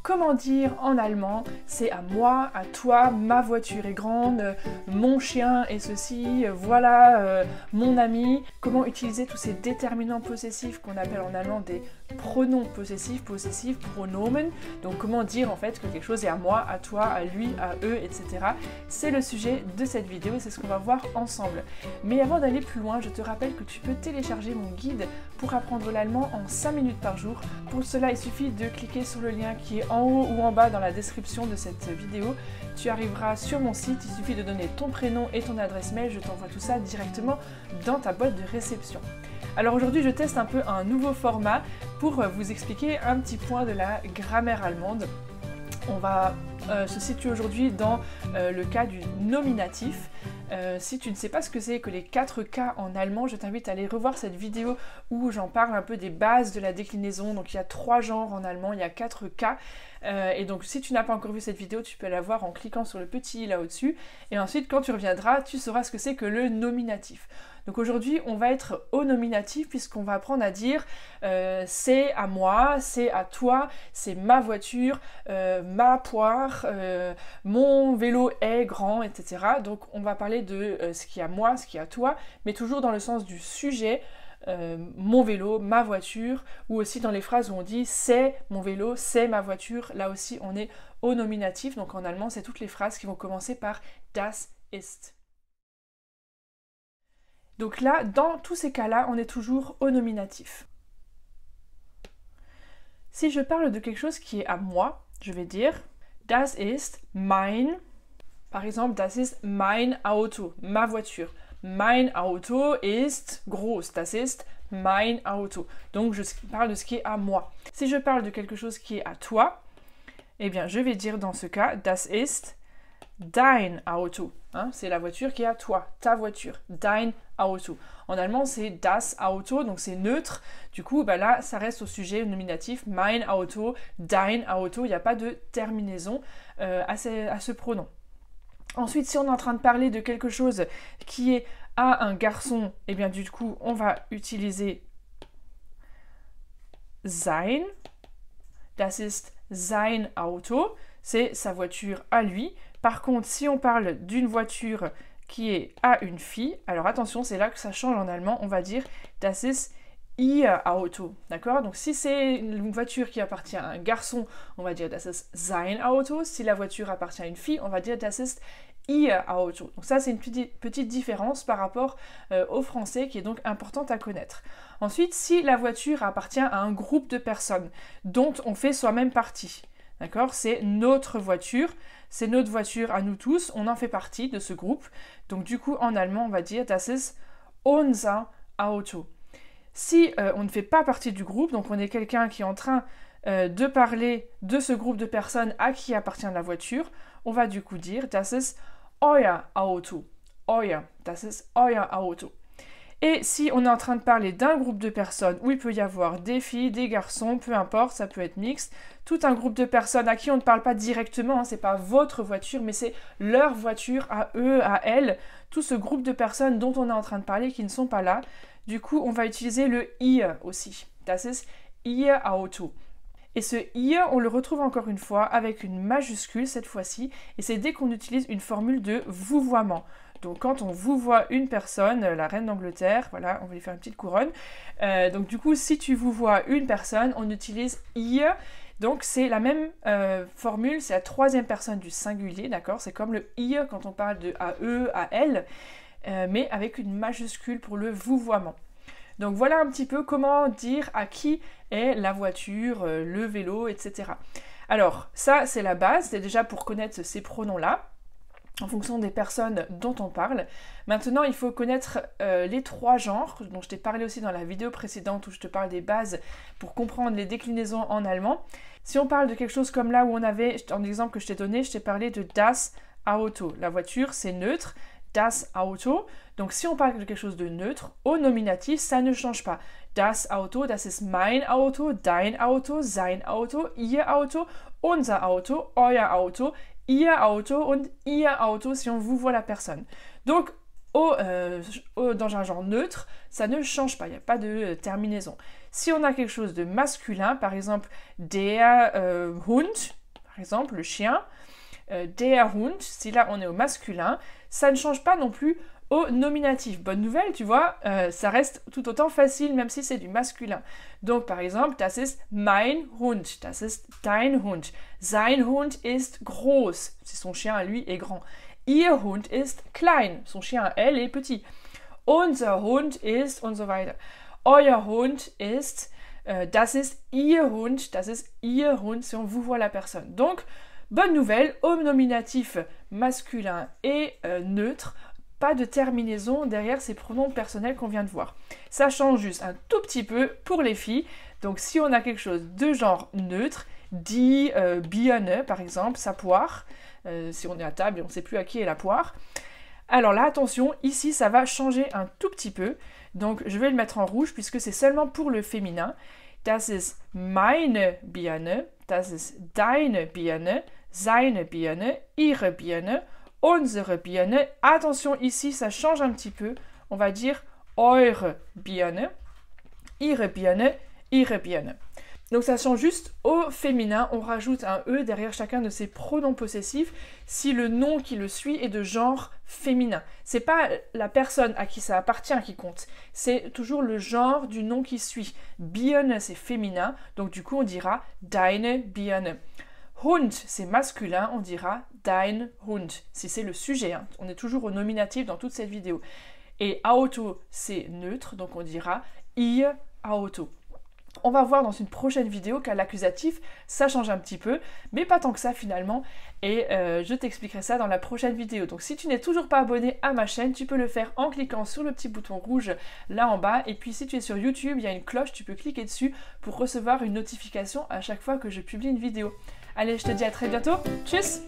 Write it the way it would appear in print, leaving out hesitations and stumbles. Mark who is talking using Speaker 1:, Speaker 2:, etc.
Speaker 1: comment dire en allemand, c'est à moi, à toi, ma voiture est grande, mon chien est ceci, voilà mon ami. Comment utiliser tous ces déterminants possessifs qu'on appelle en allemand des pronoms possessifs, pronomen. Donc comment dire en fait que quelque chose est à moi, à toi, à lui, à eux, etc. C'est le sujet de cette vidéo et c'est ce qu'on va voir ensemble. Mais avant d'aller plus loin, je te rappelle que tu peux télécharger mon guide pour apprendre l'allemand en 5 minutes par jour. Pour cela, il suffit de cliquer sur le lien qui est en haut ou en bas dans la description de cette vidéo. Tu arriveras sur mon site, il suffit de donner ton prénom et ton adresse mail, je t'envoie tout ça directement dans ta boîte de réception. Alors aujourd'hui, je teste un peu un nouveau format pour vous expliquer un petit point de la grammaire allemande. On va se situer aujourd'hui dans le cas du nominatif. Si tu ne sais pas ce que c'est que les 4 cas en allemand, je t'invite à aller revoir cette vidéo où j'en parle un peu des bases de la déclinaison. Donc il y a 3 genres en allemand, il y a 4 cas. Et donc si tu n'as pas encore vu cette vidéo, tu peux la voir en cliquant sur le petit i là au-dessus. Et ensuite, quand tu reviendras, tu sauras ce que c'est que le nominatif. Donc aujourd'hui, on va être au nominatif puisqu'on va apprendre à dire c'est à moi, c'est à toi, c'est ma voiture, ma poire, mon vélo est grand, etc. Donc on va parler de ce qui est à moi, ce qui est à toi, mais toujours dans le sens du sujet. Mon vélo, ma voiture, ou aussi dans les phrases où on dit c'est mon vélo, c'est ma voiture, là aussi on est au nominatif, donc en allemand c'est toutes les phrases qui vont commencer par das ist. Donc là, dans tous ces cas-là, on est toujours au nominatif. Si je parle de quelque chose qui est à moi, je vais dire das ist mein, par exemple, das ist mein Auto, ma voiture. Mein Auto ist groß, das ist mein Auto. Donc je parle de ce qui est à moi. Si je parle de quelque chose qui est à toi, eh bien je vais dire dans ce cas, das ist dein Auto. Hein, c'est la voiture qui est à toi, ta voiture, dein Auto. En allemand c'est das Auto, donc c'est neutre. Du coup bah là ça reste au sujet nominatif, mein Auto, dein Auto, il n'y a pas de terminaison à ce pronom. Ensuite, si on est en train de parler de quelque chose qui est à un garçon, eh bien du coup, on va utiliser sein. Das ist sein Auto. C'est sa voiture à lui. Par contre, si on parle d'une voiture qui est à une fille, alors attention, c'est là que ça change en allemand. On va dire das ist ihr Auto, d'accord? Donc si c'est une voiture qui appartient à un garçon, on va dire das ist sein Auto. Si la voiture appartient à une fille, on va dire das ist ihr Auto. Donc ça c'est une petite différence par rapport au français qui est donc importante à connaître. Ensuite, si la voiture appartient à un groupe de personnes dont on fait soi-même partie, d'accord? C'est notre voiture à nous tous, on en fait partie de ce groupe. Donc du coup en allemand on va dire das ist unser Auto. Si on ne fait pas partie du groupe, donc on est quelqu'un qui est en train de parler de ce groupe de personnes à qui appartient la voiture, on va du coup dire das ist euer Auto. Euer, das ist euer Auto. Et si on est en train de parler d'un groupe de personnes où il peut y avoir des filles, des garçons, peu importe, ça peut être mixte, tout un groupe de personnes à qui on ne parle pas directement, hein, c'est pas votre voiture, mais c'est leur voiture à eux, à elles, tout ce groupe de personnes dont on est en train de parler qui ne sont pas là, du coup on va utiliser le ihr aussi. Das ist ihr Auto. Et ce ihr, on le retrouve encore une fois avec une majuscule cette fois-ci, et c'est dès qu'on utilise une formule de vouvoiement. Donc quand on vouvoie une personne, la reine d'Angleterre, voilà, on va lui faire une petite couronne. Donc du coup, si tu vouvoies une personne, on utilise ihr. Donc c'est la même formule, c'est la 3e personne du singulier, d'accord? C'est comme le ihr quand on parle de à eux, à elles, mais avec une majuscule pour le vouvoiement. Donc voilà un petit peu comment dire à qui est la voiture, le vélo, etc. Alors ça c'est la base, c'est déjà pour connaître ces pronoms-là, en fonction des personnes dont on parle. Maintenant il faut connaître les 3 genres, dont je t'ai parlé aussi dans la vidéo précédente où je te parle des bases pour comprendre les déclinaisons en allemand. Si on parle de quelque chose comme là où on avait, en exemple que je t'ai donné, je t'ai parlé de das Auto. La voiture c'est neutre. Das Auto. Donc si on parle de quelque chose de neutre, au nominatif, ça ne change pas. Das Auto, das ist mein Auto, dein Auto, sein Auto, ihr Auto, unser Auto, euer Auto, ihr Auto und ihr Auto si on vous voit la personne. Donc dans un genre neutre, ça ne change pas, il n'y a pas de terminaison. Si on a quelque chose de masculin, par exemple der Hund, Par exemple, le chien, der Hund, si là on est au masculin, ça ne change pas non plus au nominatif. Bonne nouvelle, tu vois, ça reste tout autant facile même si c'est du masculin. Donc par exemple, das ist mein Hund, das ist dein Hund. Sein Hund ist groß, si son chien à lui est grand. Ihr Hund ist klein, son chien à elle est petit. Unser Hund ist und so weiter. Euer Hund ist, das ist ihr Hund, si on vous voit la personne. Donc, bonne nouvelle, au nominatif masculin et neutre, pas de terminaison derrière ces pronoms personnels qu'on vient de voir. Ça change juste un tout petit peu pour les filles. Donc si on a quelque chose de genre neutre, die Birne par exemple, sa poire, si on est à table et on ne sait plus à qui est la poire. Alors là, attention, ici ça va changer un tout petit peu. Donc je vais le mettre en rouge puisque c'est seulement pour le féminin. Das ist meine Birne, das ist deine Birne, seine Birne, ihre Birne, unsere Birne. Attention, ici, ça change un petit peu. On va dire eure Birne, ihre Birne, ihre Birne. Donc ça change juste au féminin. On rajoute un E derrière chacun de ces pronoms possessifs si le nom qui le suit est de genre féminin. C'est pas la personne à qui ça appartient qui compte. C'est toujours le genre du nom qui suit. Birne, c'est féminin. Donc du coup, on dira deine Birne. Hund, c'est masculin, on dira dein Hund, si c'est le sujet. Hein. On est toujours au nominatif dans toute cette vidéo. Et Auto, c'est neutre, donc on dira ihr Auto. On va voir dans une prochaine vidéo qu'à l'accusatif, ça change un petit peu, mais pas tant que ça finalement, et je t'expliquerai ça dans la prochaine vidéo. Donc si tu n'es toujours pas abonné à ma chaîne, tu peux le faire en cliquant sur le petit bouton rouge là en bas, et puis si tu es sur YouTube, il y a une cloche, tu peux cliquer dessus pour recevoir une notification à chaque fois que je publie une vidéo. Allez, je te dis à très bientôt, tchuss!